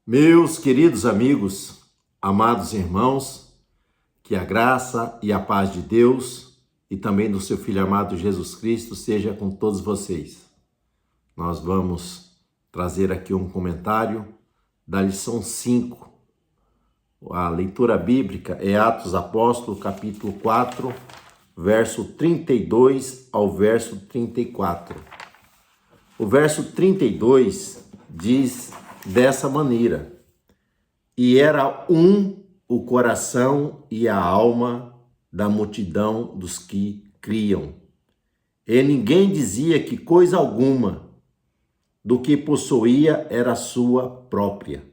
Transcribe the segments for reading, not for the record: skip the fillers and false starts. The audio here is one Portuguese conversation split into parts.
Meus queridos amigos, amados irmãos, que a graça e a paz de Deus e também do seu Filho amado Jesus Cristo seja com todos vocês. Nós vamos trazer aqui um comentário da lição 5. A leitura bíblica é Atos Apóstolos, capítulo 4, verso 32 ao verso 34. O verso 32 diz dessa maneira: e era o coração e a alma da multidão dos que criam. E ninguém dizia que coisa alguma do que possuía era sua própria,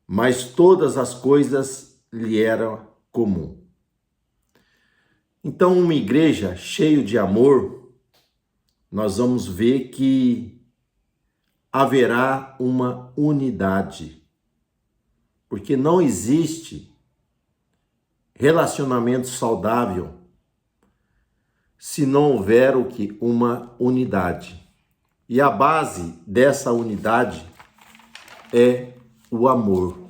mas todas as coisas lhe eram comum. Então, uma igreja cheia de amor, nós vamos ver que haverá uma unidade, porque não existe relacionamento saudável se não houver o que? Uma unidade. E a base dessa unidade é o amor.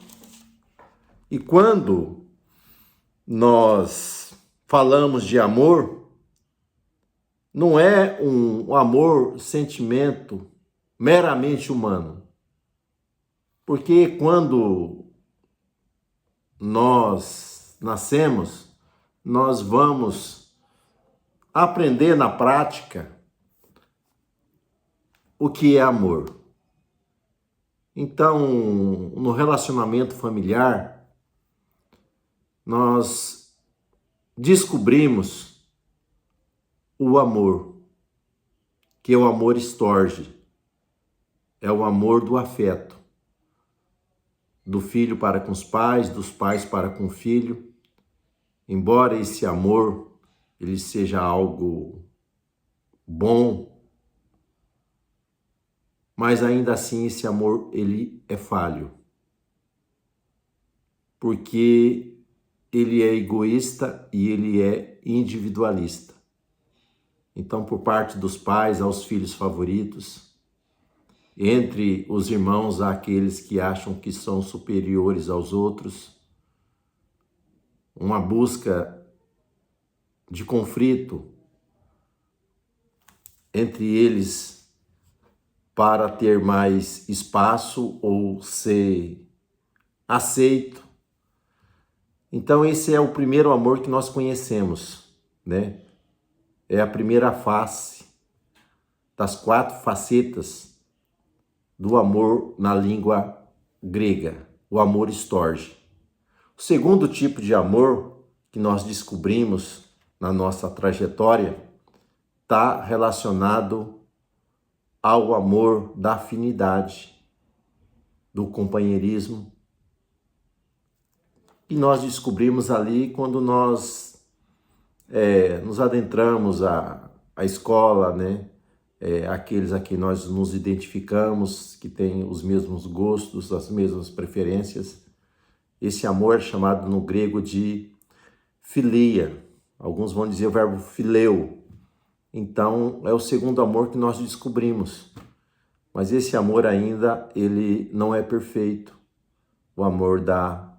E quando nós falamos de amor, não é um amor, sentimento meramente humano. Porque quando nós nascemos, nós vamos aprender na prática o que é amor. Então, no relacionamento familiar, nós descobrimos o amor, que é o amor estorge, é o amor do afeto, do filho para com os pais, dos pais para com o filho. Embora esse amor ele seja algo bom, mas ainda assim esse amor ele é falho, porque ele é egoísta e ele é individualista. Então, por parte dos pais aos filhos favoritos, entre os irmãos há aqueles que acham que são superiores aos outros, uma busca de conflito entre eles para ter mais espaço ou ser aceito. Então esse é o primeiro amor que nós conhecemos, né? É a primeira face das 4 facetas do amor na língua grega, o amor estorge. O segundo tipo de amor que nós descobrimos na nossa trajetória está relacionado ao amor da afinidade, do companheirismo, que nós descobrimos ali quando nós nos adentramos à escola, né? Aqueles a quem nós nos identificamos, que têm os mesmos gostos, as mesmas preferências. Esse amor é chamado no grego de filia. Alguns vão dizer o verbo phileo. Então, é o segundo amor que nós descobrimos. Mas esse amor ainda, ele não é perfeito. O amor da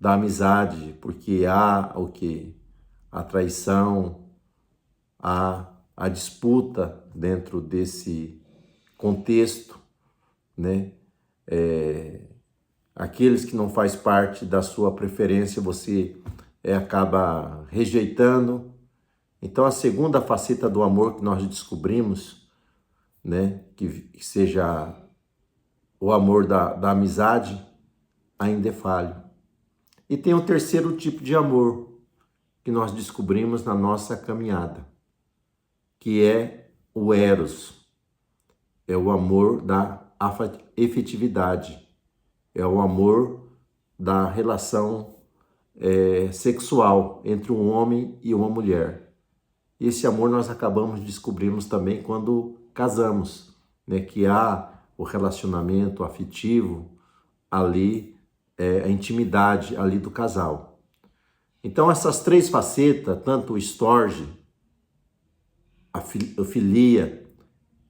amizade, porque há o quê? A traição, há a disputa dentro desse contexto, né? Aqueles que não faz parte da sua preferência, você acaba rejeitando. Então, a segunda faceta do amor que nós descobrimos, né, que seja o amor da amizade, ainda é falho. E tem o terceiro tipo de amor que nós descobrimos na nossa caminhada, que é o eros, é o amor da efetividade, é o amor da relação sexual entre um homem e uma mulher. Esse amor nós acabamos de descobrirmos também quando casamos, né? Que há o relacionamento afetivo ali, a intimidade ali do casal. Então essas 3 facetas, tanto o storge, a filia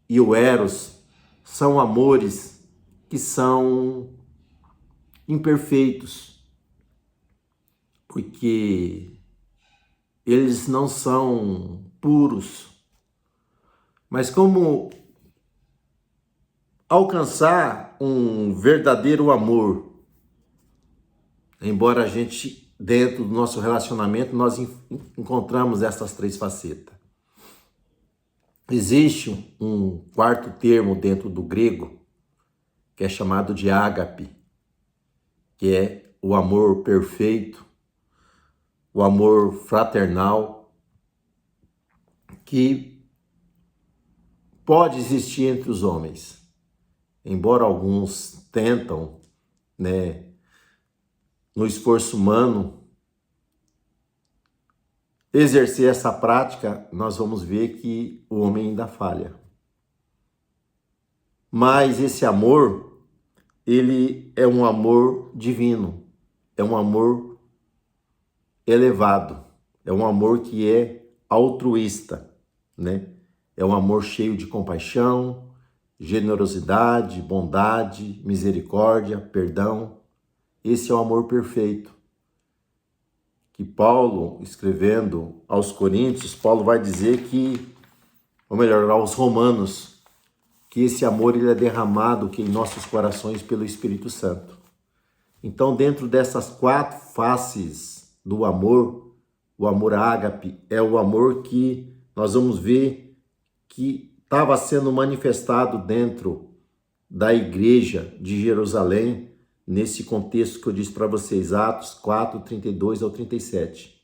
e o eros, são amores que são imperfeitos, porque eles não são puros. Mas como alcançar um verdadeiro amor? Embora a gente, dentro do nosso relacionamento, nós encontramos essas três facetas. Existe um quarto termo dentro do grego, que é chamado de ágape, que é o amor perfeito, o amor fraternal, que pode existir entre os homens. Embora alguns tentam, no esforço humano, exercer essa prática, nós vamos ver que o homem ainda falha. Mas esse amor, ele é um amor divino, é um amor elevado, é um amor que é altruísta, É um amor cheio de compaixão, generosidade, bondade, misericórdia, perdão. Esse é o amor perfeito. Que Paulo, escrevendo aos Coríntios, Paulo vai dizer que, ou melhor, aos Romanos, que esse amor ele é derramado em nossos corações pelo Espírito Santo. Então, dentro dessas quatro faces do amor, o amor ágape é o amor que nós vamos ver que estava sendo manifestado dentro da igreja de Jerusalém, nesse contexto que eu disse para vocês, Atos 4, 32 ao 37.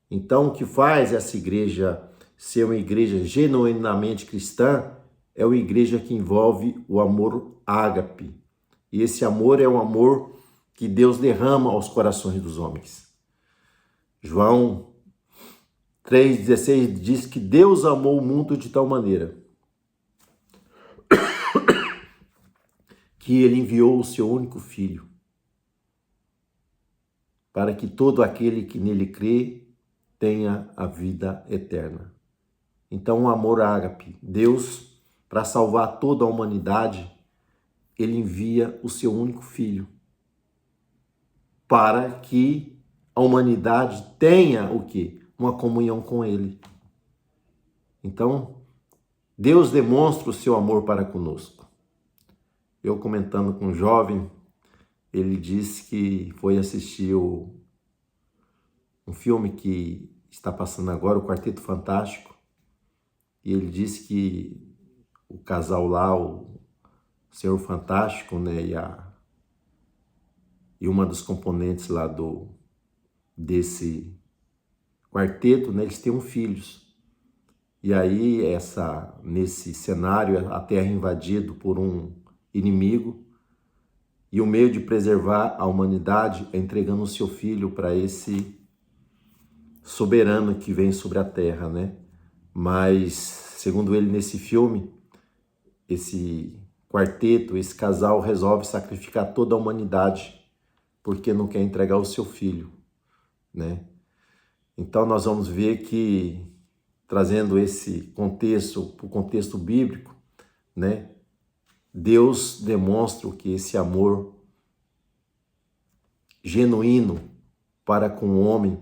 Então, o que faz essa igreja ser uma igreja genuinamente cristã é uma igreja que envolve o amor ágape. E esse amor é um amor que Deus derrama aos corações dos homens. João 3,16 diz que Deus amou o mundo de tal maneira que ele enviou o seu único filho, para que todo aquele que nele crê tenha a vida eterna. Então, o amor ágape, Deus, para salvar toda a humanidade, ele envia o seu único filho, para que a humanidade tenha o quê? Uma comunhão com ele. Então, Deus demonstra o seu amor para conosco. Eu comentando com um jovem, ele disse que foi assistir um filme que está passando agora, o Quarteto Fantástico, e ele disse que o casal lá, o Senhor Fantástico, e uma dos componentes lá desse quarteto, eles têm filhos. E aí, nesse cenário, a Terra é invadida por um inimigo, e o meio de preservar a humanidade é entregando o seu filho para esse soberano que vem sobre a Terra, Mas, segundo ele, nesse filme, esse quarteto, esse casal resolve sacrificar toda a humanidade porque não quer entregar o seu filho, Então, nós vamos ver que, trazendo esse contexto para o contexto bíblico, Deus demonstra que esse amor genuíno para com o homem,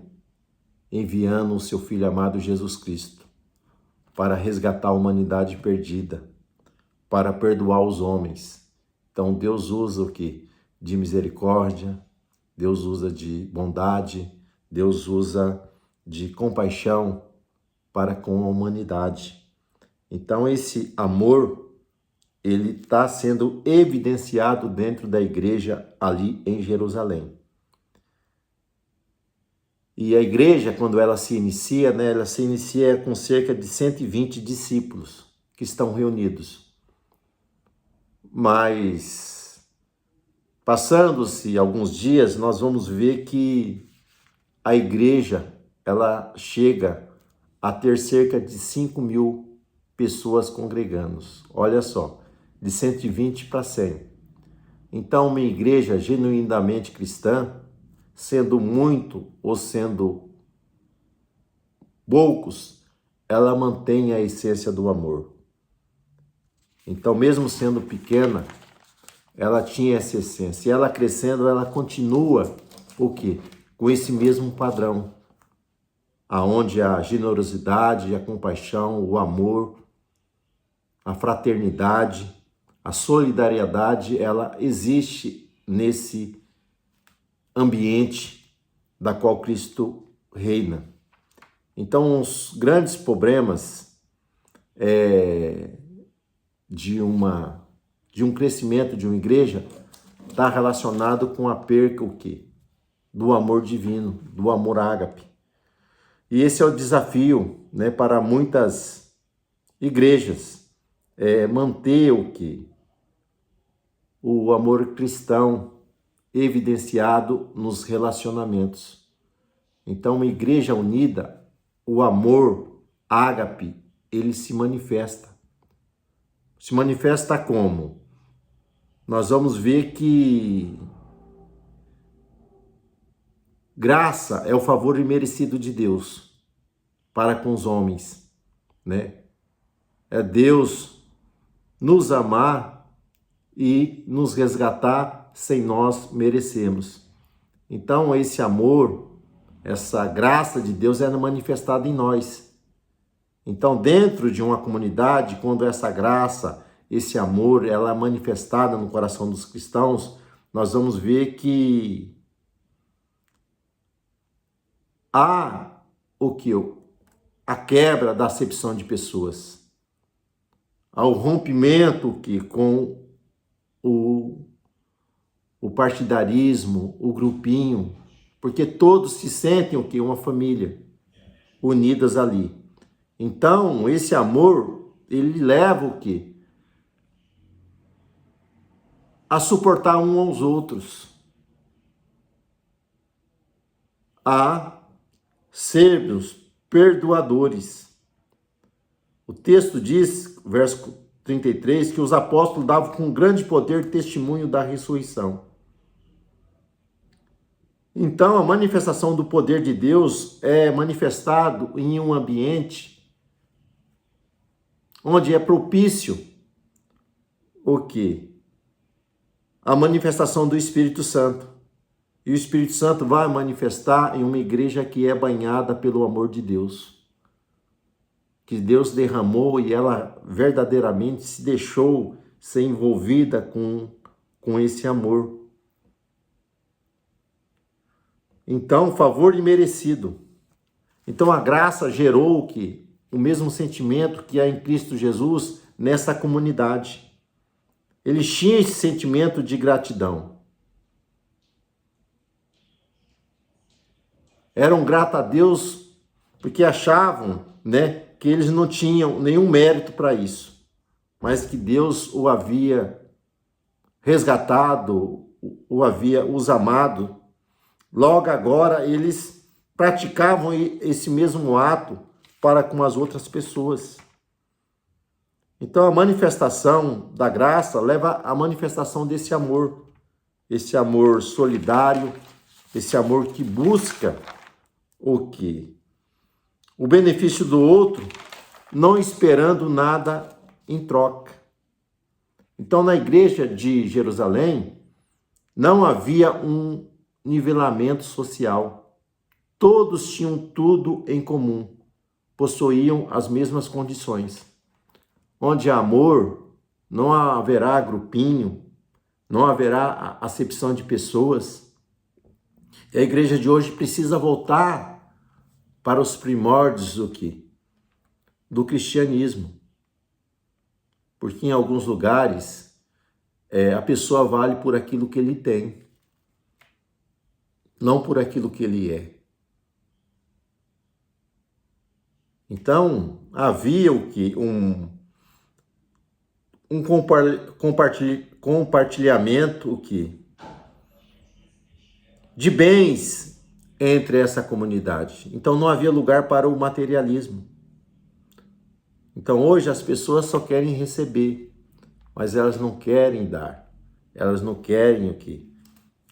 enviando o seu Filho amado Jesus Cristo, para resgatar a humanidade perdida, para perdoar os homens. Então Deus usa o quê? De misericórdia, Deus usa de bondade, Deus usa de compaixão para com a humanidade. Então esse amor, ele está sendo evidenciado dentro da igreja ali em Jerusalém. E a igreja, quando ela se inicia, ela se inicia com cerca de 120 discípulos que estão reunidos. Mas, passando-se alguns dias, nós vamos ver que a igreja, ela chega a ter cerca de 5.000 pessoas congregando. Olha só, de 120 para 100. Então, uma igreja genuinamente cristã, sendo muito ou sendo poucos, ela mantém a essência do amor. Então, mesmo sendo pequena, ela tinha essa essência. E ela crescendo, ela continua o quê? Com esse mesmo padrão, aonde a generosidade, a compaixão, o amor, a fraternidade, a solidariedade, ela existe nesse ambiente da qual Cristo reina. Então, os grandes problemas de um crescimento de uma igreja está relacionado com a perca o quê? Do amor divino, do amor ágape. E esse é o desafio, né, para muitas igrejas, manter o quê? O amor cristão evidenciado nos relacionamentos. Então, uma igreja unida, o amor ágape, ele se manifesta. Se manifesta como? Nós vamos ver que graça é o favor imerecido de Deus para com os homens, né? É Deus nos amar e nos resgatar sem nós merecermos. Então, esse amor, essa graça de Deus é manifestada em nós. Então, dentro de uma comunidade, quando essa graça, esse amor, ela é manifestada no coração dos cristãos, nós vamos ver que há o que? A quebra da acepção de pessoas. Há o rompimento que com o partidarismo, o grupinho, porque todos se sentem o que? Uma família, unidas ali. Então, esse amor, ele leva o quê? A suportar uns aos outros, a sermos perdoadores. O texto diz, verso 33, que os apóstolos davam com grande poder testemunho da ressurreição. Então, a manifestação do poder de Deus é manifestado em um ambiente onde é propício o quê? A manifestação do Espírito Santo. E o Espírito Santo vai manifestar em uma igreja que é banhada pelo amor de Deus. Que Deus derramou e ela verdadeiramente se deixou ser envolvida com esse amor. Então, favor imerecido. Então, a graça gerou o quê? O mesmo sentimento que há em Cristo Jesus nessa comunidade. Eles tinham esse sentimento de gratidão. Eram gratos a Deus porque achavam, né, que eles não tinham nenhum mérito para isso, mas que Deus o havia resgatado, o havia os amado. Logo agora eles praticavam esse mesmo ato para com as outras pessoas. Então a manifestação da graça leva à manifestação desse amor, esse amor solidário, esse amor que busca o quê? O benefício do outro, não esperando nada em troca. Então na igreja de Jerusalém não havia um nivelamento social. Todos tinham tudo em comum, possuíam as mesmas condições. Onde há amor, não haverá grupinho, não haverá acepção de pessoas. E a igreja de hoje precisa voltar para os primórdios do quê? Do cristianismo. Porque em alguns lugares a pessoa vale por aquilo que ele tem, não por aquilo que ele é. Então, havia o quê? Um compartilhamento o quê? De bens entre essa comunidade. Então não havia lugar para o materialismo. Então hoje as pessoas só querem receber, mas elas não querem dar. Elas não querem o quê?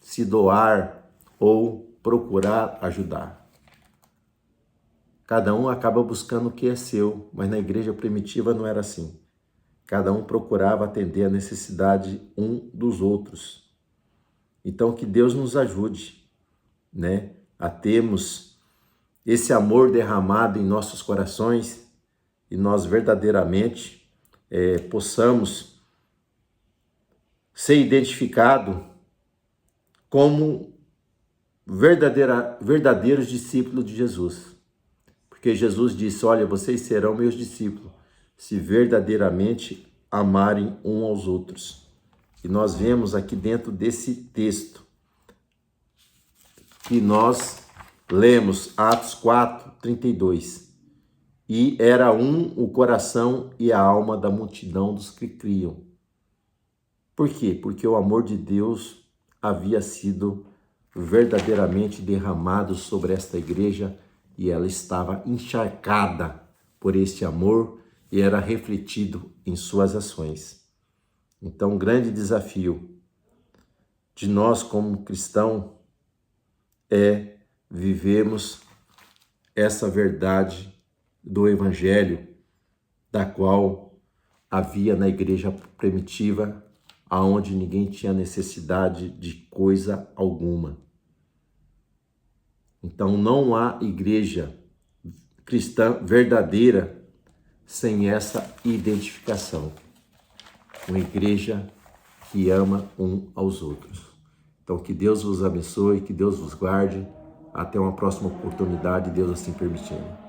Se doar ou procurar ajudar. Cada um acaba buscando o que é seu, mas na igreja primitiva não era assim. Cada um procurava atender a necessidade um dos outros. Então, que Deus nos ajude, né, a termos esse amor derramado em nossos corações e nós verdadeiramente possamos ser identificado como verdadeiros discípulos de Jesus. Porque Jesus disse, olha, vocês serão meus discípulos, se verdadeiramente amarem uns aos outros. E nós vemos aqui dentro desse texto, que nós lemos, Atos 4:32. E era um o coração e a alma da multidão dos que criam. Por quê? Porque o amor de Deus havia sido verdadeiramente derramado sobre esta igreja e ela estava encharcada por este amor e era refletido em suas ações. Então, um grande desafio de nós como cristãos é vivermos essa verdade do Evangelho, da qual havia na igreja primitiva, aonde ninguém tinha necessidade de coisa alguma. Então não há igreja cristã verdadeira sem essa identificação. Uma igreja que ama um aos outros. Então que Deus vos abençoe, que Deus vos guarde. Até uma próxima oportunidade, Deus assim permitindo.